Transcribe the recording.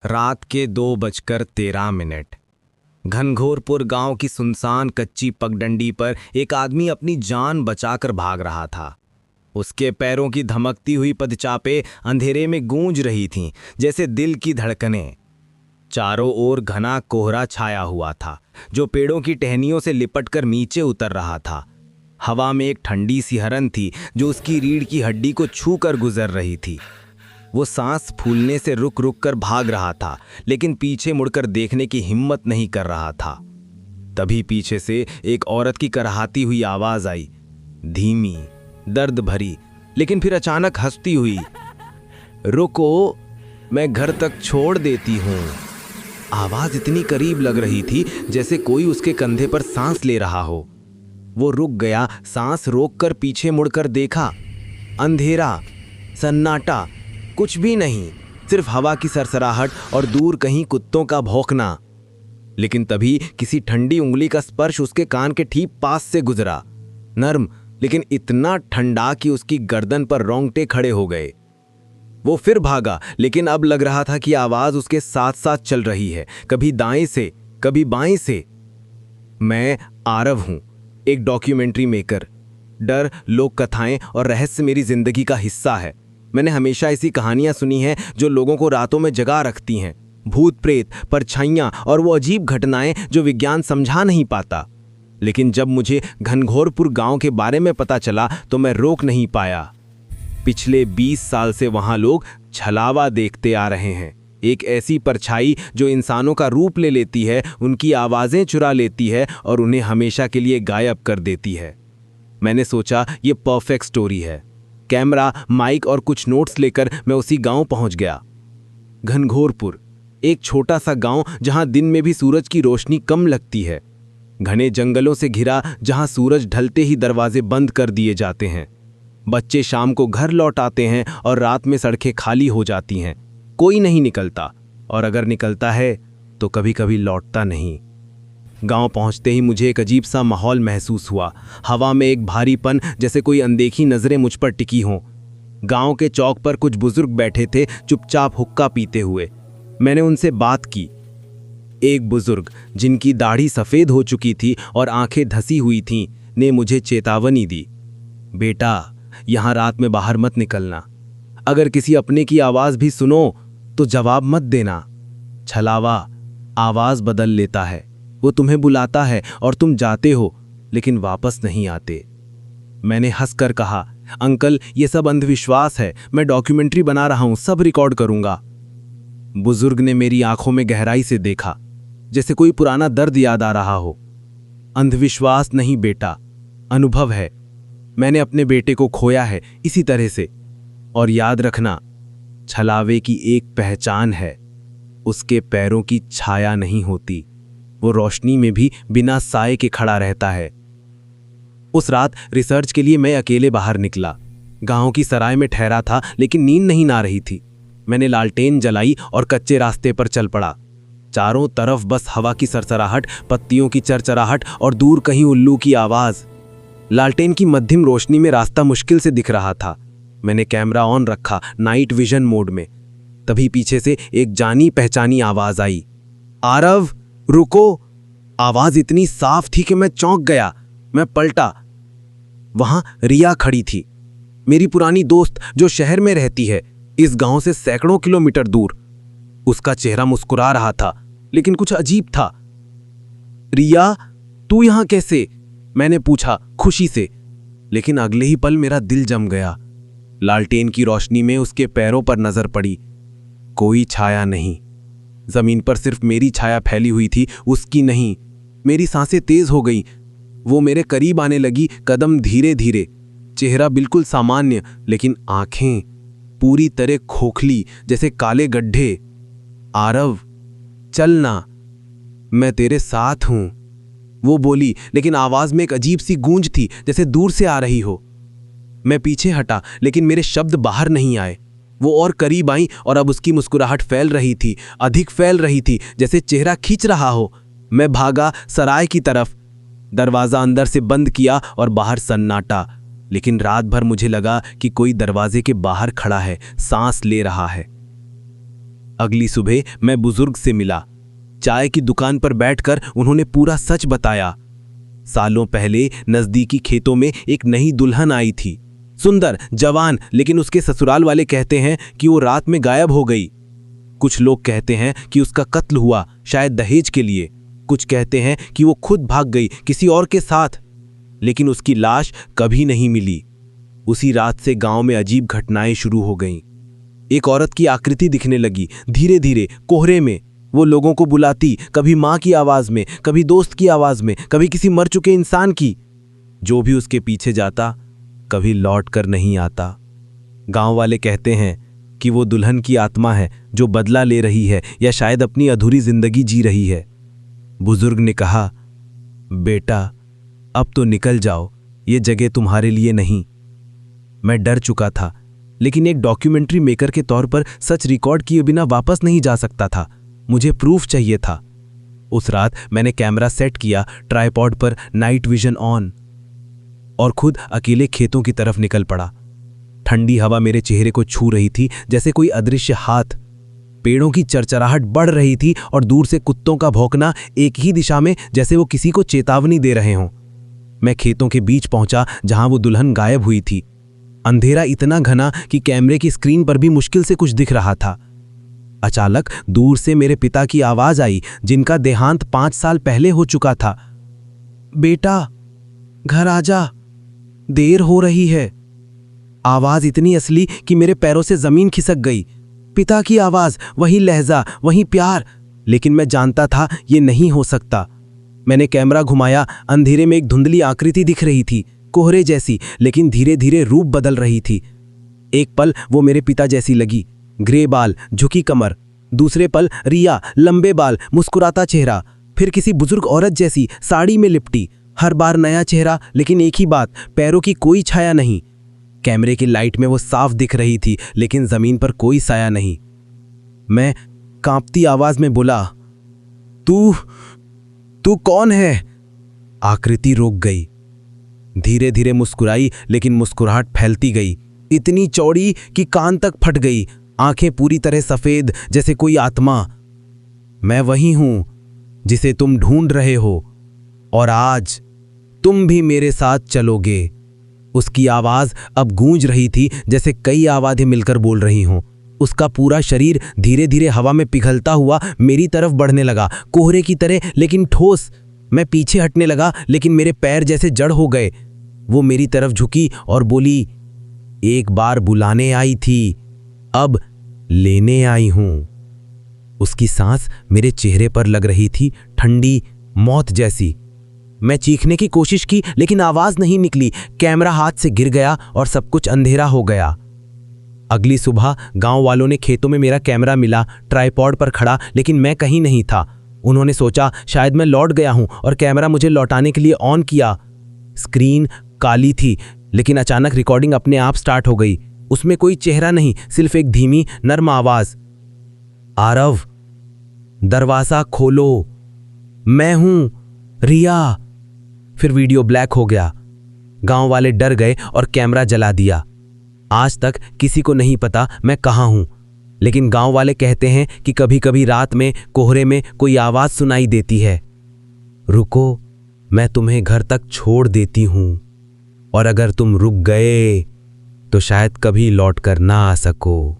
रात के 2:13। घनघोरपुर गांव की सुनसान कच्ची पगडंडी पर एक आदमी अपनी जान बचाकर भाग रहा था। उसके पैरों की धमकती हुई पदचापें अंधेरे में गूंज रही थीं, जैसे दिल की धड़कनें। चारों ओर घना कोहरा छाया हुआ था, जो पेड़ों की टहनियों से लिपटकर नीचे उतर रहा था। हवा में एक ठंडी सी हरन थी, जो उसकी रीढ़ की हड्डी को छूकर गुजर रही थी। वो सांस फूलने से रुक रुक कर भाग रहा था, लेकिन पीछे मुड़कर देखने की हिम्मत नहीं कर रहा था। तभी पीछे से एक औरत की कराहती हुई आवाज आई, धीमी, दर्द भरी, लेकिन फिर अचानक हंसती हुई। रुको, मैं घर तक छोड़ देती हूँ। आवाज इतनी करीब लग रही थी जैसे कोई उसके कंधे पर सांस ले रहा हो। वो रुक गया, सांस रोककर पीछे मुड़कर देखा। अंधेरा, सन्नाटा, कुछ भी नहीं, सिर्फ हवा की सरसराहट और दूर कहीं कुत्तों का भौंकना। लेकिन तभी किसी ठंडी उंगली का स्पर्श उसके कान के ठीक पास से गुजरा। नर्म, लेकिन इतना ठंडा कि उसकी गर्दन पर रोंगटे खड़े हो गए। वो फिर भागा, लेकिन अब लग रहा था कि आवाज उसके साथ साथ चल रही है, कभी दाएं से, कभी बाएं से। मैं आरव हूं, एक डॉक्यूमेंट्री मेकर। डर, लोक कथाएं और रहस्य मेरी जिंदगी का हिस्सा है। मैंने हमेशा ऐसी कहानियां सुनी हैं जो लोगों को रातों में जगा रखती हैं। भूत प्रेत, परछाइयां और वो अजीब घटनाएं जो विज्ञान समझा नहीं पाता। लेकिन जब मुझे घनघोरपुर गांव के बारे में पता चला तो मैं रोक नहीं पाया। पिछले 20 साल से वहां लोग छलावा देखते आ रहे हैं। एक ऐसी परछाई जो इंसानों का रूप ले लेती है, उनकी आवाजें चुरा लेती है और उन्हें हमेशा के लिए गायब कर देती है। मैंने सोचा ये परफेक्ट स्टोरी है। कैमरा, माइक और कुछ नोट्स लेकर मैं उसी गांव पहुंच गया। घनघोरपुर, एक छोटा सा गांव जहां दिन में भी सूरज की रोशनी कम लगती है। घने जंगलों से घिरा, जहां सूरज ढलते ही दरवाजे बंद कर दिए जाते हैं। बच्चे शाम को घर लौट आते हैं और रात में सड़कें खाली हो जाती हैं। कोई नहीं निकलता, और अगर निकलता है तो कभी कभी लौटता नहीं। गांव पहुंचते ही मुझे एक अजीब सा माहौल महसूस हुआ। हवा में एक भारीपन, जैसे कोई अनदेखी नजरें मुझ पर टिकी हों। गांव के चौक पर कुछ बुजुर्ग बैठे थे, चुपचाप हुक्का पीते हुए। मैंने उनसे बात की। एक बुजुर्ग, जिनकी दाढ़ी सफ़ेद हो चुकी थी और आंखें धसी हुई थीं, ने मुझे चेतावनी दी। बेटा, यहाँ रात में बाहर मत निकलना। अगर किसी अपने की आवाज़ भी सुनो तो जवाब मत देना। छलावा आवाज़ बदल लेता है। वो तुम्हें बुलाता है और तुम जाते हो, लेकिन वापस नहीं आते। मैंने हंसकर कहा, अंकल, ये सब अंधविश्वास है। मैं डॉक्यूमेंट्री बना रहा हूं, सब रिकॉर्ड करूंगा। बुजुर्ग ने मेरी आंखों में गहराई से देखा, जैसे कोई पुराना दर्द याद आ रहा हो। अंधविश्वास नहीं बेटा, अनुभव है। मैंने अपने बेटे को खोया है इसी तरह से। और याद रखना, छलावे की एक पहचान है, उसके पैरों की छाया नहीं होती। वो रोशनी में भी बिना साए के खड़ा रहता है। उस रात रिसर्च के लिए मैं अकेले बाहर निकला। गांव की सराय में ठहरा था, लेकिन नींद नहीं आ रही थी। मैंने लालटेन जलाई और कच्चे रास्ते पर चल पड़ा। चारों तरफ बस हवा की सरसराहट, पत्तियों की चरचराहट और दूर कहीं उल्लू की आवाज। लालटेन की मध्यम रोशनी में रास्ता मुश्किल से दिख रहा था। मैंने कैमरा ऑन रखा, नाइट विजन मोड में। तभी पीछे से एक जानी पहचानी आवाज आई, आरव, रुको। आवाज इतनी साफ थी कि मैं चौंक गया। मैं पलटा। वहां रिया खड़ी थी, मेरी पुरानी दोस्त जो शहर में रहती है, इस गांव से सैकड़ों किलोमीटर दूर। उसका चेहरा मुस्कुरा रहा था, लेकिन कुछ अजीब था। रिया, तू यहां कैसे? मैंने पूछा खुशी से, लेकिन अगले ही पल मेरा दिल जम गया। लालटेन की रोशनी में उसके पैरों पर नजर पड़ी। कोई छाया नहीं, जमीन पर सिर्फ मेरी छाया फैली हुई थी, उसकी नहीं। मेरी सांसें तेज हो गई। वो मेरे करीब आने लगी, कदम धीरे धीरे। चेहरा बिल्कुल सामान्य, लेकिन आंखें पूरी तरह खोखली, जैसे काले गड्ढे। आरव, चलना, मैं तेरे साथ हूं, वो बोली, लेकिन आवाज में एक अजीब सी गूंज थी, जैसे दूर से आ रही हो। मैं पीछे हटा, लेकिन मेरे शब्द बाहर नहीं आए। वो और करीब आई और अब उसकी मुस्कुराहट फैल रही थी, अधिक फैल रही थी, जैसे चेहरा खींच रहा हो। मैं भागा सराय की तरफ। दरवाजा अंदर से बंद किया और बाहर सन्नाटा। लेकिन रात भर मुझे लगा कि कोई दरवाजे के बाहर खड़ा है, सांस ले रहा है। अगली सुबह मैं बुजुर्ग से मिला। चाय की दुकान पर बैठकर उन्होंने पूरा सच बताया। सालों पहले नजदीकी खेतों में एक नई दुल्हन आई थी, सुंदर, जवान, लेकिन उसके ससुराल वाले कहते हैं कि वो रात में गायब हो गई। कुछ लोग कहते हैं कि उसका कत्ल हुआ, शायद दहेज के लिए। कुछ कहते हैं कि वो खुद भाग गई किसी और के साथ, लेकिन उसकी लाश कभी नहीं मिली। उसी रात से गांव में अजीब घटनाएं शुरू हो गईं। एक औरत की आकृति दिखने लगी, धीरे धीरे कोहरे में। वो लोगों को बुलाती, कभी मां की आवाज में, कभी दोस्त की आवाज में, कभी किसी मर चुके इंसान की। जो भी उसके पीछे जाता कभी लौट कर नहीं आता। गांव वाले कहते हैं कि वो दुल्हन की आत्मा है जो बदला ले रही है या शायद अपनी अधूरी जिंदगी जी रही है। बुजुर्ग ने कहा, बेटा अब तो निकल जाओ, ये जगह तुम्हारे लिए नहीं। मैं डर चुका था, लेकिन एक डॉक्यूमेंट्री मेकर के तौर पर सच रिकॉर्ड किए बिना वापस नहीं जा सकता था। मुझे प्रूफ चाहिए था। उस रात मैंने कैमरा सेट किया, ट्राइपॉड पर नाइट विजन ऑन, और खुद अकेले खेतों की तरफ निकल पड़ा। ठंडी हवा मेरे चेहरे को छू रही थी जैसे कोई अदृश्य हाथ। पेड़ों की चरचराहट बढ़ रही थी और दूर से कुत्तों का भौंकना एक ही दिशा में, जैसे वो किसी को चेतावनी दे रहे हों। मैं खेतों के बीच पहुंचा जहां वो दुल्हन गायब हुई थी। अंधेरा इतना घना कि कैमरे की स्क्रीन पर भी मुश्किल से कुछ दिख रहा था। अचानक दूर से मेरे पिता की आवाज आई, जिनका देहांत 5 साल पहले हो चुका था। बेटा घर आजा, देर हो रही है। आवाज इतनी असली कि मेरे पैरों से जमीन खिसक गई। पिता की आवाज, वही लहजा, वही प्यार, लेकिन मैं जानता था ये नहीं हो सकता। मैंने कैमरा घुमाया। अंधेरे में एक धुंधली आकृति दिख रही थी, कोहरे जैसी, लेकिन धीरे धीरे रूप बदल रही थी। एक पल वो मेरे पिता जैसी लगी, ग्रे बाल, झुकी कमर। दूसरे पल रिया, लंबे बाल, मुस्कुराता चेहरा। फिर किसी बुजुर्ग औरत जैसी, साड़ी में लिपटी। हर बार नया चेहरा, लेकिन एक ही बात, पैरों की कोई छाया नहीं। कैमरे की लाइट में वो साफ दिख रही थी, लेकिन जमीन पर कोई साया नहीं। मैं कांपती आवाज में बोला, तू कौन है? आकृति रुक गई, धीरे धीरे मुस्कुराई, लेकिन मुस्कुराहट फैलती गई, इतनी चौड़ी कि कान तक फट गई। आंखें पूरी तरह सफेद, जैसे कोई आत्मा। मैं वही हूं जिसे तुम ढूंढ रहे हो, और आज तुम भी मेरे साथ चलोगे। उसकी आवाज अब गूंज रही थी, जैसे कई आवाजें मिलकर बोल रही हों। उसका पूरा शरीर धीरे धीरे हवा में पिघलता हुआ मेरी तरफ बढ़ने लगा, कोहरे की तरह लेकिन ठोस। मैं पीछे हटने लगा, लेकिन मेरे पैर जैसे जड़ हो गए। वो मेरी तरफ झुकी और बोली, एक बार बुलाने आई थी, अब लेने आई हूं। उसकी सांस मेरे चेहरे पर लग रही थी, ठंडी, मौत जैसी। मैं चीखने की कोशिश की, लेकिन आवाज नहीं निकली। कैमरा हाथ से गिर गया और सब कुछ अंधेरा हो गया। अगली सुबह गांव वालों ने खेतों में मेरा कैमरा मिला, ट्राइपॉड पर खड़ा, लेकिन मैं कहीं नहीं था। उन्होंने सोचा शायद मैं लौट गया हूं और कैमरा मुझे लौटाने के लिए ऑन किया। स्क्रीन काली थी, लेकिन अचानक रिकॉर्डिंग अपने आप स्टार्ट हो गई। उसमें कोई चेहरा नहीं, सिर्फ एक धीमी नर्म आवाज, आरव दरवाजा खोलो, मैं हूं रिया। फिर वीडियो ब्लैक हो गया। गांव वाले डर गए और कैमरा जला दिया। आज तक किसी को नहीं पता मैं कहां हूं, लेकिन गांव वाले कहते हैं कि कभी कभी रात में कोहरे में कोई आवाज सुनाई देती है, रुको मैं तुम्हें घर तक छोड़ देती हूं, और अगर तुम रुक गए तो शायद कभी लौट कर ना आ सको।